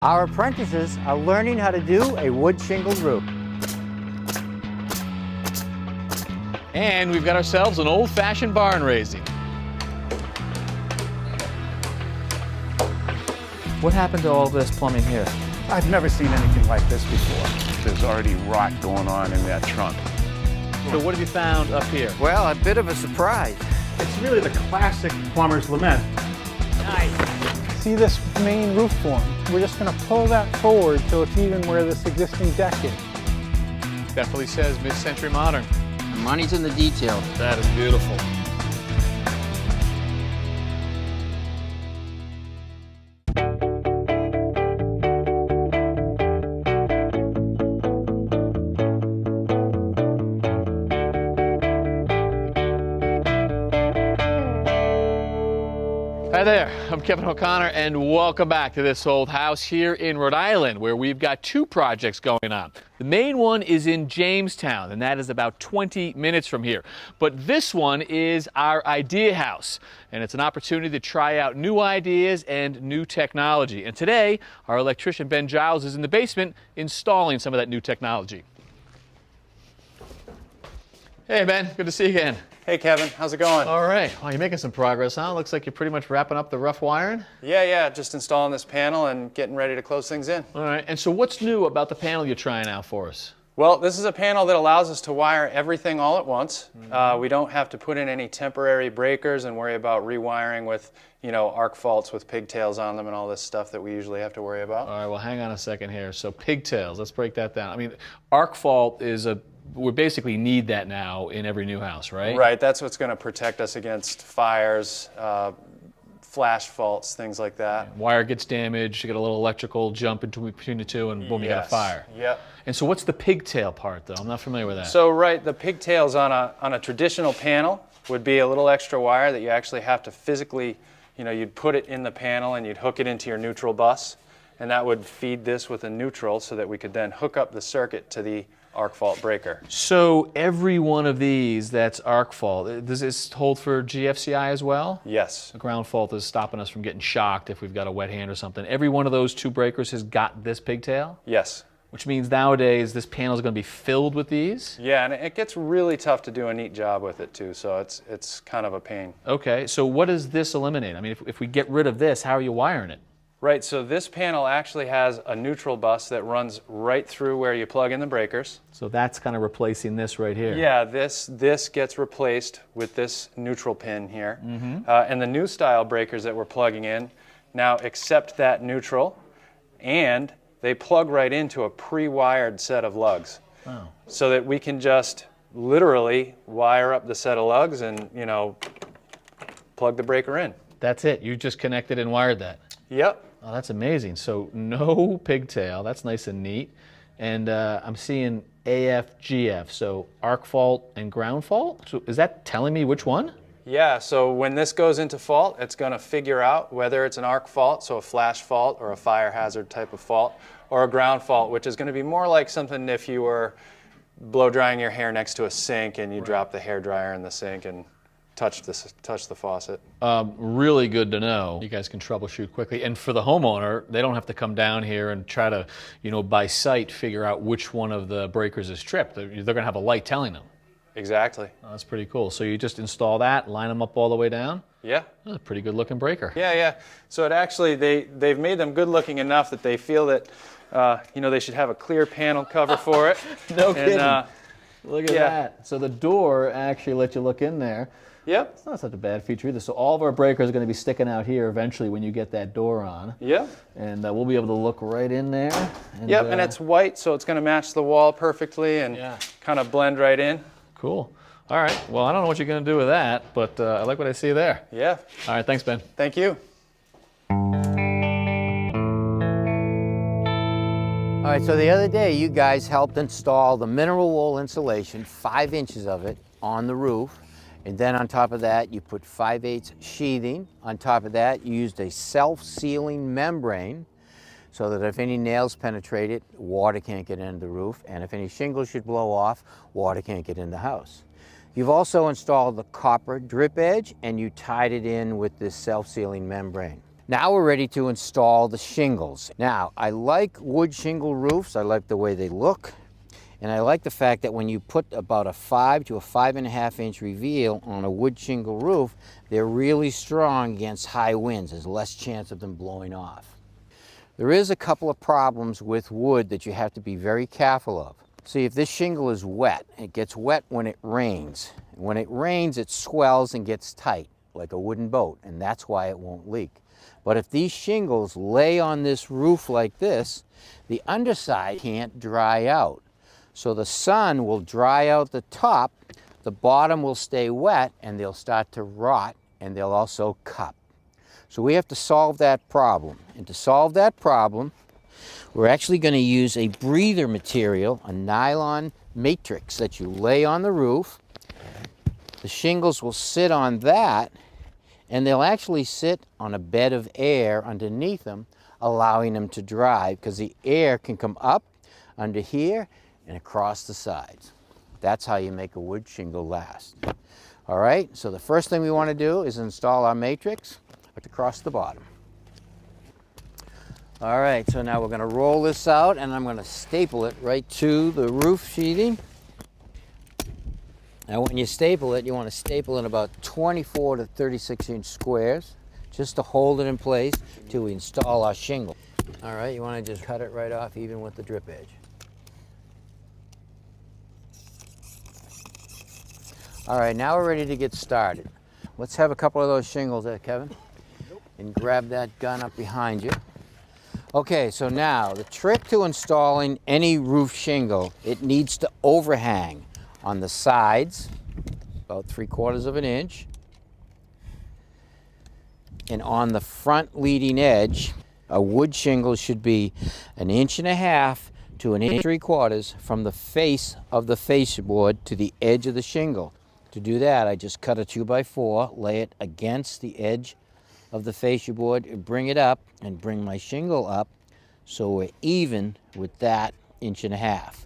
Our apprentices are learning how to do a wood shingled roof. And we've got ourselves an old-fashioned barn raising. What happened to all this plumbing here? I've never seen anything like this before. There's already rot going on in that trunk. So what have you found up here? Well, a bit of a surprise. It's really the classic plumber's lament. Nice. See this main roof form? We're just going to pull that forward till it's even where this existing deck is. Definitely says mid-century modern. The money's in the details. That is beautiful. Hi there, I'm Kevin O'Connor and welcome back to this old house here in Rhode Island where we've got two projects going on. The main one is in Jamestown and that is about 20 minutes from here. But this one is our idea house and it's an opportunity to try out new ideas and new technology. And today our electrician Ben Giles is in the basement installing some of that new technology. Hey Ben, good to see you again. Hey Kevin, how's it going? All right, well, you're making some progress, huh? Looks like you're pretty much wrapping up the rough wiring. Yeah, just installing this panel and getting ready to close things in. All right, and so what's new about the panel you're trying out for us? Well, this is a panel that allows us to wire everything all at once. We don't have to put in any temporary breakers and worry about rewiring with, arc faults with pigtails on them and all this stuff that we usually have to worry about. All right, well, hang on a second here. So pigtails, let's break that down. I mean, arc fault is we basically need that now in every new house, right? Right, that's what's going to protect us against fires, flash faults, things like that. Wire gets damaged, you get a little electrical jump between the two, and boom, you got a fire. Yep. And so what's the pigtail part, though? I'm not familiar with that. So, right, the pigtails on a traditional panel would be a little extra wire that you actually have to physically, you'd put it in the panel and you'd hook it into your neutral bus, and that would feed this with a neutral so that we could then hook up the circuit to the arc fault breaker. So every one of these that's arc fault, does this hold for GFCI as well? Yes. The ground fault is stopping us from getting shocked if we've got a wet hand or something. Every one of those two breakers has got this pigtail? Yes. Which means nowadays this panel is going to be filled with these? Yeah, and it gets really tough to do a neat job with it too, so it's kind of a pain. Okay, so what does this eliminate? I mean, if we get rid of this, how are you wiring it? Right, so this panel actually has a neutral bus that runs right through where you plug in the breakers. So that's kind of replacing this right here. Yeah, this gets replaced with this neutral pin here. And the new style breakers that we're plugging in now accept that neutral, and they plug right into a pre-wired set of lugs. Wow. So that we can just literally wire up the set of lugs and, plug the breaker in. That's it, you just connected and wired that. Yep. Oh, that's amazing. So no pigtail, that's nice and neat. And I'm seeing AF/GF, so arc fault and ground fault. So is that telling me which one? Yeah, so when this goes into fault, it's going to figure out whether it's an arc fault, so a flash fault or a fire hazard type of fault, or a ground fault, which is going to be more like something if you were blow drying your hair next to a sink and you drop the hair dryer in the sink and touch the faucet. Really good to know. You guys can troubleshoot quickly. And for the homeowner, they don't have to come down here and try to, by sight, figure out which one of the breakers is tripped. They're going to have a light telling them. Exactly. Oh, that's pretty cool. So you just install that, line them up all the way down? Yeah. That's a pretty good looking breaker. Yeah. So it actually, they've made them good looking enough that they feel that, they should have a clear panel cover for it. No kidding. Look at yeah. that. So the door actually lets you look in there. Yep. It's not such a bad feature either. So all of our breakers are going to be sticking out here eventually when you get that door on. Yep. And we'll be able to look right in there. And, yep, and it's white, so it's going to match the wall perfectly and kind of blend right in. Cool. All right. Well, I don't know what you're going to do with that, but I like what I see there. Yeah. All right. Thanks, Ben. Thank you. All right, so the other day you guys helped install the mineral wool insulation, 5 inches of it, on the roof. And then on top of that, you put 5/8 sheathing. On top of that, you used a self-sealing membrane so that if any nails penetrate it, water can't get into the roof. And if any shingles should blow off, water can't get in the house. You've also installed the copper drip edge and you tied it in with this self-sealing membrane. Now we're ready to install the shingles. Now, I like wood shingle roofs. I like the way they look. And I like the fact that when you put about a 5 to a 5.5 inch reveal on a wood shingle roof, they're really strong against high winds. There's less chance of them blowing off. There is a couple of problems with wood that you have to be very careful of. See, if this shingle is wet, it gets wet when it rains. When it rains, it swells and gets tight, like a wooden boat, and that's why it won't leak. But if these shingles lay on this roof like this, the underside can't dry out. So the sun will dry out the top, the bottom will stay wet, and they'll start to rot, and they'll also cup. So we have to solve that problem. And to solve that problem, we're actually going to use a breather material, a nylon matrix that you lay on the roof. The shingles will sit on that, and they'll actually sit on a bed of air underneath them, allowing them to dry, because the air can come up under here and across the sides. That's how you make a wood shingle last. All right, so the first thing we want to do is install our matrix across the bottom. All right, so now we're going to roll this out, and I'm going to staple it right to the roof sheathing. Now when you staple it, you want to staple in about 24 to 36 inch squares, just to hold it in place till we install our shingle. All right, you want to just cut it right off even with the drip edge. All right, now we're ready to get started. Let's have a couple of those shingles there, Kevin. And grab that gun up behind you. Okay, so now the trick to installing any roof shingle, it needs to overhang on the sides, about 3/4 of an inch, and on the front leading edge. A wood shingle should be 1.5 inches to 1.75 inches from the face of the fascia board to the edge of the shingle. To do that, I just cut a 2x4, lay it against the edge of the fascia board, and bring it up and bring my shingle up so we're even with that 1.5 inches.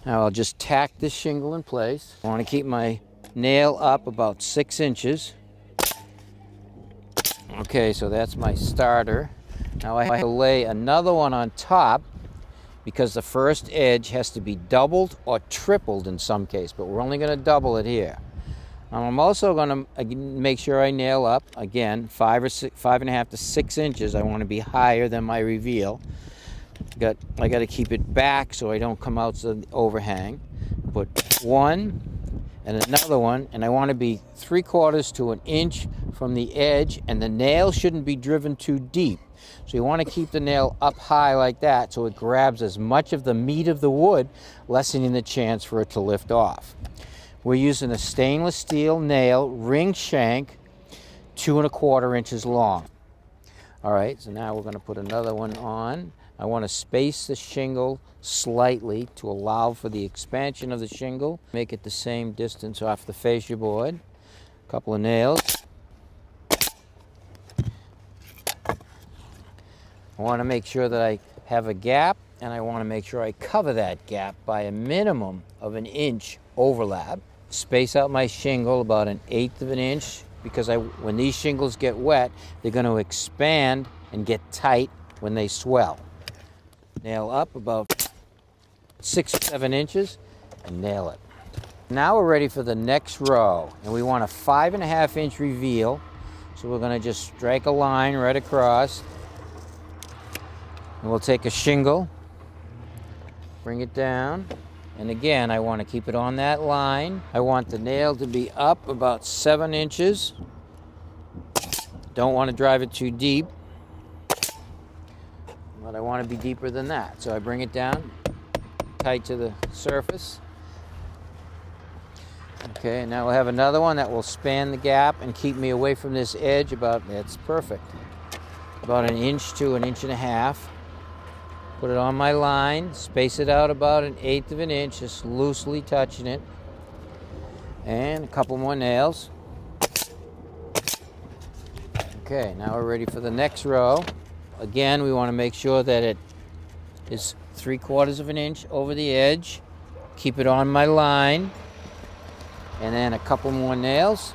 Now I'll just tack this shingle in place. I want to keep my nail up about 6 inches. Okay, so that's my starter. Now I have to lay another one on top because the first edge has to be doubled or tripled in some case, but we're only going to double it here. I'm also going to make sure I nail up, again, 5.5 to 6 inches. I want to be higher than my reveal. I got to keep it back so I don't come out to the overhang. Put one and another one, and I want to be 3/4 to an inch from the edge, and the nail shouldn't be driven too deep. So you want to keep the nail up high like that so it grabs as much of the meat of the wood, lessening the chance for it to lift off. We're using a stainless steel nail, ring shank, 2¼ inches long. All right, so now we're going to put another one on. I want to space the shingle slightly to allow for the expansion of the shingle. Make it the same distance off the fascia board. A couple of nails. I want to make sure that I have a gap, and I want to make sure I cover that gap by a minimum of 1 inch overlap. Space out my shingle about 1/8 of an inch, because when these shingles get wet, they're going to expand and get tight when they swell. Nail up about 6 or 7 inches and nail it. Now we're ready for the next row, and we want a 5.5 inch reveal. So we're going to just strike a line right across, and we'll take a shingle, bring it down, and again I want to keep it on that line. I want the nail to be up about 7 inches. Don't want to drive it too deep, but I want to be deeper than that. So I bring it down tight to the surface. Okay, and now we'll have another one that will span the gap and keep me away from this edge that's perfect. About 1 inch to 1.5 inches. Put it on my line, space it out about 1/8 of an inch, just loosely touching it. And a couple more nails. Okay, now we're ready for the next row. Again, we want to make sure that it is 3/4 of an inch over the edge. Keep it on my line. And then a couple more nails.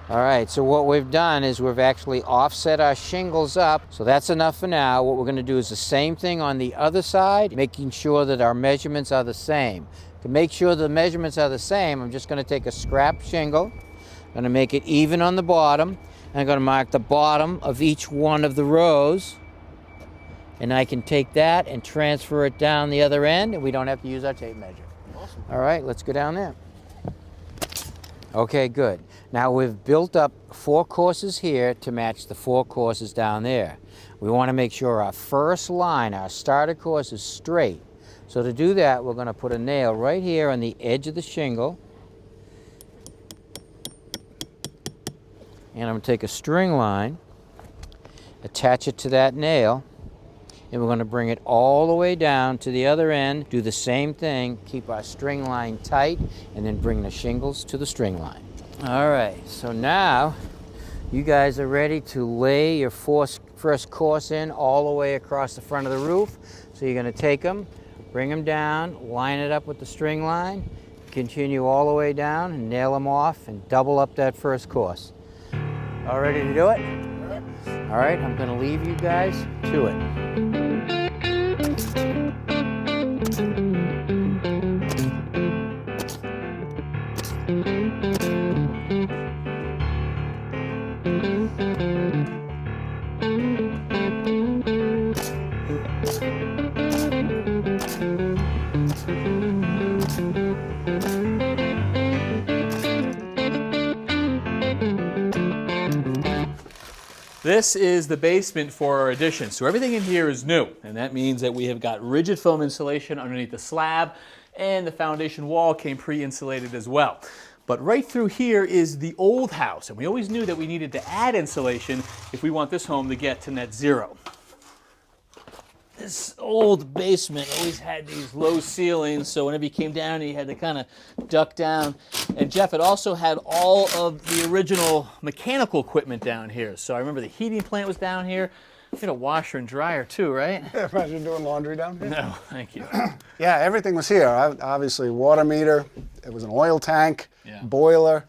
All right, so what we've done is we've actually offset our shingles up. So that's enough for now. What we're going to do is the same thing on the other side, making sure that our measurements are the same. To make sure the measurements are the same, I'm just going to take a scrap shingle. I'm going to make it even on the bottom. And I'm going to mark the bottom of each one of the rows. And I can take that and transfer it down the other end, and we don't have to use our tape measure. Awesome. All right, let's go down there. Okay, good. Now we've built up 4 courses here to match the 4 courses down there. We want to make sure our first line, our starter course, is straight. So to do that, we're going to put a nail right here on the edge of the shingle. And I'm going to take a string line, attach it to that nail, and we're going to bring it all the way down to the other end, do the same thing, keep our string line tight, and then bring the shingles to the string line. All right, so now you guys are ready to lay your first course in all the way across the front of the roof. So you're going to take them, bring them down, line it up with the string line, continue all the way down and nail them off and double up that first course. All ready to do it? All right, I'm going to leave you guys to it. This is the basement for our addition. So everything in here is new, and that means that we have got rigid foam insulation underneath the slab, and the foundation wall came pre-insulated as well. But right through here is the old house, and we always knew that we needed to add insulation if we want this home to get to net zero. This old basement always had these low ceilings, so whenever you came down, you had to kind of duck down. And Jeff, it also had all of the original mechanical equipment down here. So I remember the heating plant was down here. You had a washer and dryer too, right? Yeah, imagine doing laundry down here. No, thank you. Yeah, everything was here. Obviously, water meter, it was an oil tank, Yeah. boiler.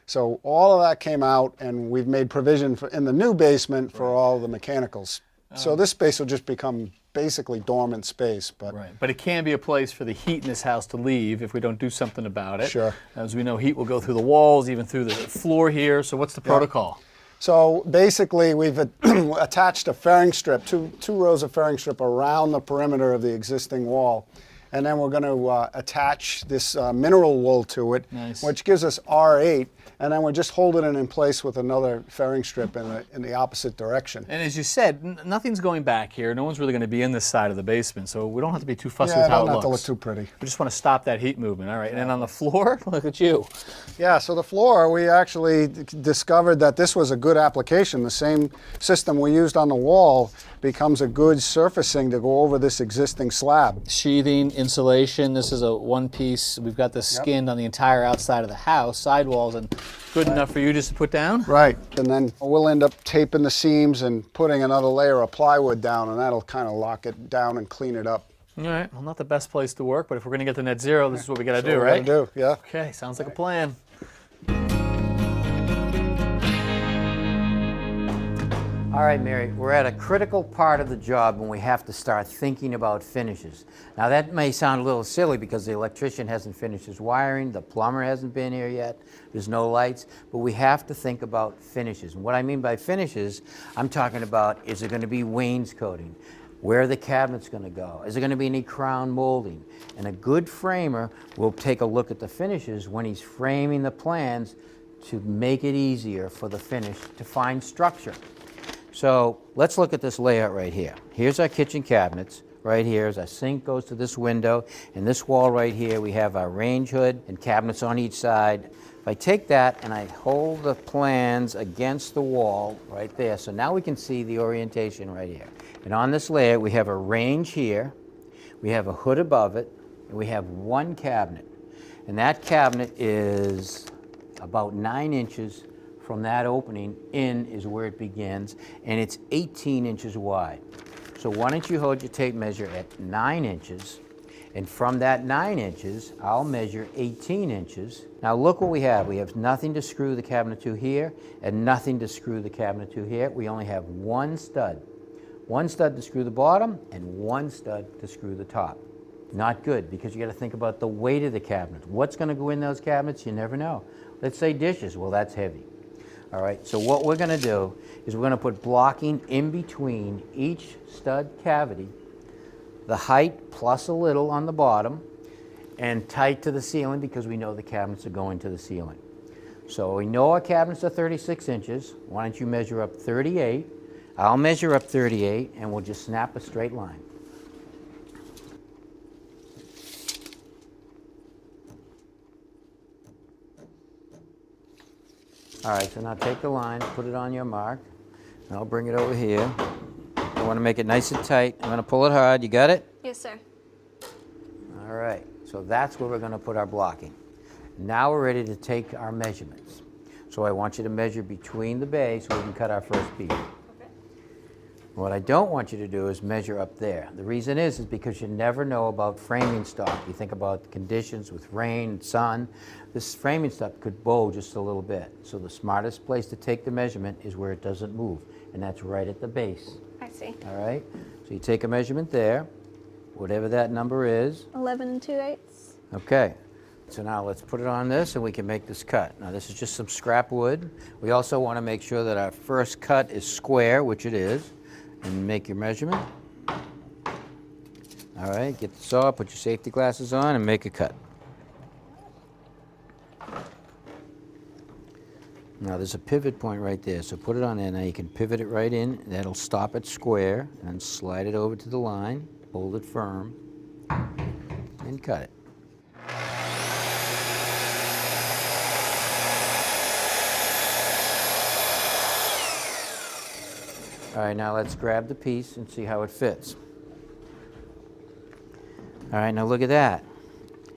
So all of that came out, and we've made provision in the new basement for all the mechanicals. So this space will just become basically dormant space. But Right, but it can be a place for the heat in this house to leave if we don't do something about it. Sure. As we know, heat will go through the walls, even through the floor here. So what's the protocol? So basically, we've attached a fairing strip, two rows of fairing strip around the perimeter of the existing wall. And then we're going to attach this mineral wool to it, Nice. which gives us R8. And then we're just holding it in place with another fairing strip in the opposite direction. And as you said, nothing's going back here. No one's really going to be in this side of the basement, so we don't have to be too fussy Yeah, with how it it doesn't have looks. to look too pretty. We just want to stop that heat movement. All right, and then on the floor, look at you. Yeah, so the floor, we actually discovered that this was a good application. The same system we used on the wall becomes a good surfacing to go over this existing slab. Sheathing, insulation. This is a one piece. We've got this skinned on the entire outside of the house, sidewalls, and good enough for you just to put down? Right, and then we'll end up taping the seams and putting another layer of plywood down, and that'll kind of lock it down and clean it up. All right, well, not the best place to work, but if we're going to get to net zero, this is what we got to do, What we're right? gonna do, yeah. Okay, sounds like a plan. All right, Mary, we're at a critical part of the job when we have to start thinking about finishes. Now that may sound a little silly because the electrician hasn't finished his wiring, the plumber hasn't been here yet, there's no lights, but we have to think about finishes. And what I mean by finishes, I'm talking about, is it going to be wainscoting? Where are the cabinets going to go? Is there going to be any crown molding? And a good framer will take a look at the finishes when he's framing the plans to make it easier for the finish to find structure. So let's look at this layout right here. Here's our kitchen cabinets. Right here is our sink goes to this window. And this wall right here, we have our range hood and cabinets on each side. If I take that and I hold the plans against the wall right there, so now we can see the orientation right here. And on this layer, we have a range here, we have a hood above it, and we have one cabinet. And that cabinet is about 9 inches from that opening in is where it begins, and it's 18 inches wide. So why don't you hold your tape measure at 9 inches, And from that 9 inches, I'll measure 18 inches. Now look what we have. We have nothing to screw the cabinet to here and nothing to screw the cabinet to here. We only have one stud. One stud to screw the bottom and one stud to screw the top. Not good, because you got to think about the weight of the cabinet. What's going to go in those cabinets? You never know. Let's say dishes. Well, that's heavy. All right, so what we're going to do is we're going to put blocking in between each stud cavity, the height plus a little on the bottom, and tight to the ceiling, because we know the cabinets are going to the ceiling. So we know our cabinets are 36 inches. Why don't you measure up 38? I'll measure up 38, and we'll just snap a straight line. All right, so now take the line, put it on your mark, and I'll bring it over here. I want to make it nice and tight. I'm going to pull it hard. You got it? Yes, sir. All right, so that's where we're going to put our blocking. Now we're ready to take our measurements. So I want you to measure between the bay so we can cut our first piece. Okay. What I don't want you to do is measure up there. The reason is because you never know about framing stock. You think about the conditions with rain and sun. This framing stock could bow just a little bit. So the smartest place to take the measurement is where it doesn't move, and that's right at the base. I see. All right? So you take a measurement there, whatever that number is. 11 2/8. Okay. So now let's put it on this and we can make this cut. Now this is just some scrap wood. We also want to make sure that our first cut is square, which it is, and make your measurement. All right, get the saw, put your safety glasses on, and make a cut. Now there's a pivot point right there, so put it on there. Now you can pivot it right in. That'll stop it square, and slide it over to the line, hold it firm, and cut it. All right, now let's grab the piece and see how it fits. All right, now look at that.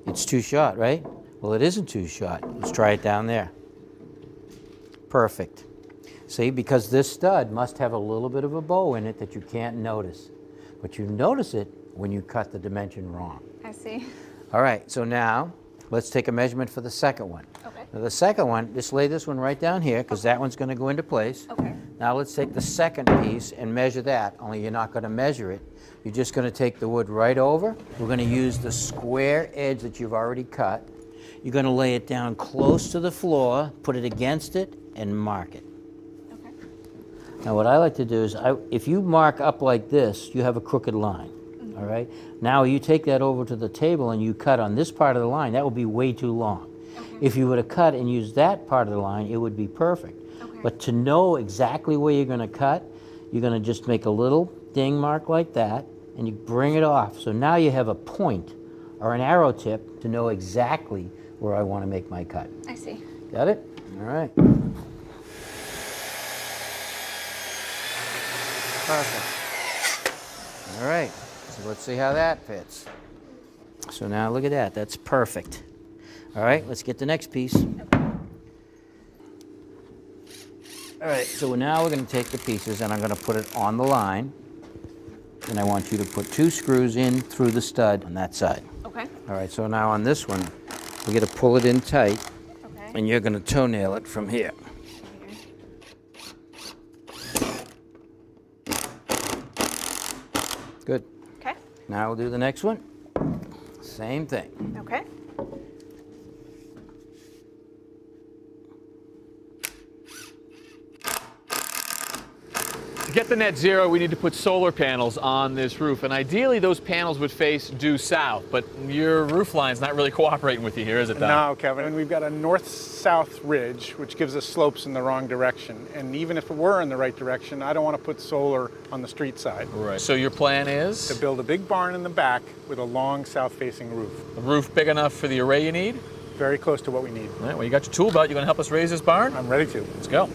It's too short, right? Well, it isn't too short. Let's try it down there. Perfect. See, because this stud must have a little bit of a bow in it that you can't notice. But you notice it when you cut the dimension wrong. I see. All right, so now let's take a measurement for the second one. Okay. Now the second one, just lay this one right down here, because that one's going to go into place. Okay. Now let's take the second piece and measure that, only you're not going to measure it. You're just going to take the wood right over. We're going to use the square edge that you've already cut. You're going to lay it down close to the floor, put it against it, and mark it. Okay. Now what I like to do is, if you mark up like this, you have a crooked line. All right? Now you take that over to the table and you cut on this part of the line, that will be way too long. Okay. If you were to cut and use that part of the line, it would be perfect. Okay. But to know exactly where you're going to cut, you're going to just make a little ding mark like that, and you bring it off. So now you have a point or an arrow tip to know exactly where I want to make my cut. I see. Got it? All right. Perfect. All right. So let's see how that fits. So now look at that. That's perfect. All right, let's get the next piece. All right, so now we're going to take the pieces and I'm going to put it on the line. And I want you to put 2 screws in through the stud on that side. Okay. All right, so now on this one, we're going to pull it in tight. Okay. And you're going to toenail it from here. Good. Okay. Now we'll do the next one. Same thing. Okay. To get the net zero, we need to put solar panels on this roof, and ideally those panels would face due south, but your roof line's not really cooperating with you here, is it, Don? No, Kevin, and we've got a north-south ridge, which gives us slopes in the wrong direction. And even if it were in the right direction, I don't want to put solar on the street side. Right. So your plan To is? build a big barn in the back with a long south-facing roof. A roof big enough for the array you need? Very close to what we need. All right, well, you got your tool belt. You going to help us raise this barn? I'm ready to. Let's go.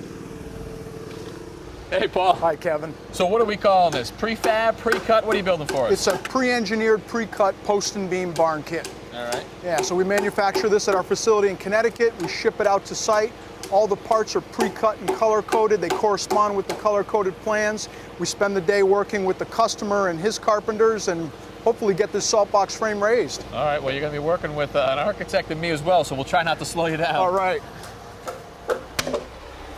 Hey, Paul. Hi, Kevin. So what are we calling this? Prefab, pre-cut? What are you building for us? It's a pre-engineered, pre-cut post and beam barn kit. All right. Yeah, so we manufacture this at our facility in Connecticut. We ship it out to site. All the parts are pre-cut and color-coded. They correspond with the color-coded plans. We spend the day working with the customer and his carpenters and hopefully get this salt box frame raised. All right, well, you're going to be working with an architect and me as well, so we'll try not to slow you down. All right.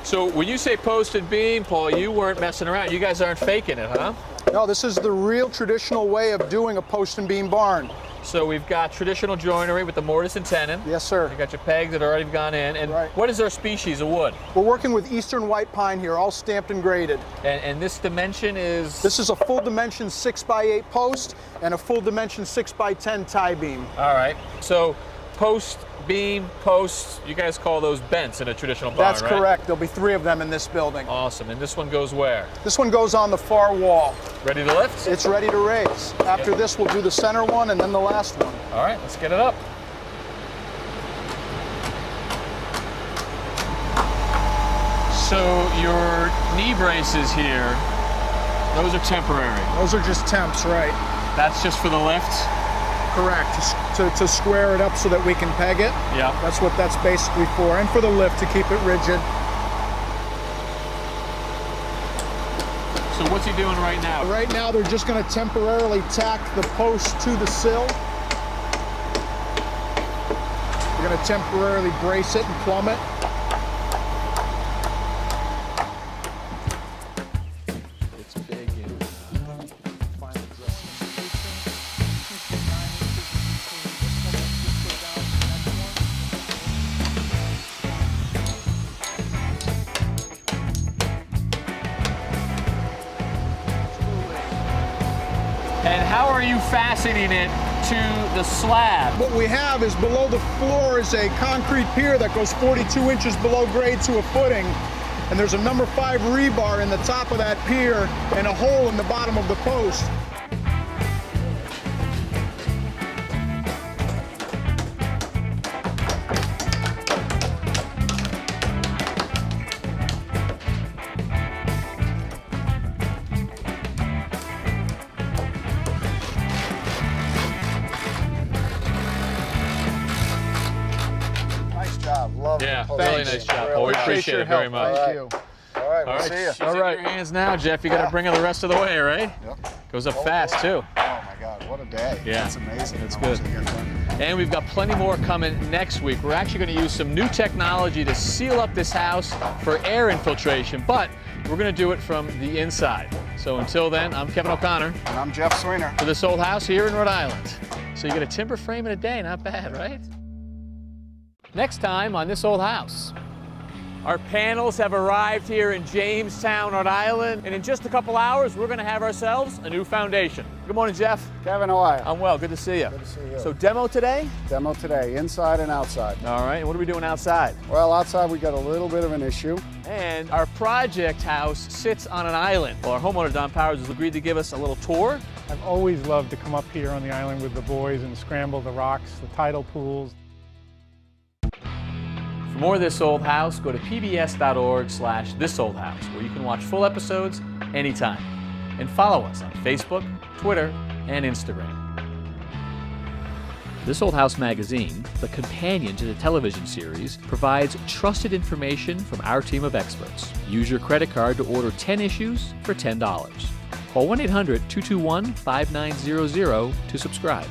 So when you say post and beam, Paul, you weren't messing around. You guys aren't faking it, huh? No, this is the real traditional way of doing a post and beam barn. So we've got traditional joinery with the mortise and tenon. Yes, sir. You got your pegs that already gone in. And Right. what is our species of wood? We're working with Eastern white pine here, all stamped and graded. And this dimension is? This is a full dimension 6x8 post and a full dimension 6x10 tie beam. All right. So post, beam, post, you guys call those bents in a traditional barn, That's right? correct. There'll be 3 of them in this building. Awesome. And this one goes where? This one goes on the far wall. Ready to lift? It's ready to raise. After this, we'll do the center one and then the last one. All right, let's get it up. So your knee braces here, those are temporary. Those are just temps, right? That's just for the lift? Correct. To square it up so that we can peg it. Yeah. That's what that's basically for. And for the lift, to keep it rigid. So what's he doing right now? Right now, they're just going to temporarily tack the post to the sill. We're going to temporarily brace it and plumb it. It's big. And how are you fastening it to the slab? What we have is below the floor is a concrete pier that goes 42 inches below grade to a footing. And there's a number 5 rebar in the top of that pier and a hole in the bottom of the post. Nice job. Love Yeah, the post. really nice job, Paul. We appreciate it very much. Thank you. All right, we'll All right, see you. she's in your hands now, Jeff. You got to bring her the rest of the way, right? Yep. Goes up fast, too. Oh my God, what a day. Yeah. That's amazing. That's how good. much they get done. And we've got plenty more coming next week. We're actually going to use some new technology to seal up this house for air infiltration, but we're going to do it from the inside. So until then, I'm Kevin O'Connor And I'm Jeff Sweener. for this old house here in Rhode Island. So you get a timber frame in a day, not bad, right? Next time on This Old House. Our panels have arrived here in Jamestown, Rhode Island, and in just a couple hours, we're going to have ourselves a new foundation. Good morning, Jeff. Kevin, how are you? I'm well. Good to see you. Good to see you. So demo today? Demo today, inside and outside. All right. And what are we doing outside? Well, outside we got a little bit of an issue. And our project house sits on an island. Well, our homeowner, Don Powers, has agreed to give us a little tour. I've always loved to come up here on the island with the boys and scramble the rocks, the tidal pools. For more of This Old House, go to pbs.org/thisoldhouse, where you can watch full episodes anytime. And follow us on Facebook, Twitter, and Instagram. This Old House magazine, the companion to the television series, provides trusted information from our team of experts. Use your credit card to order 10 issues for $10. Call 1-800-221-5900 to subscribe.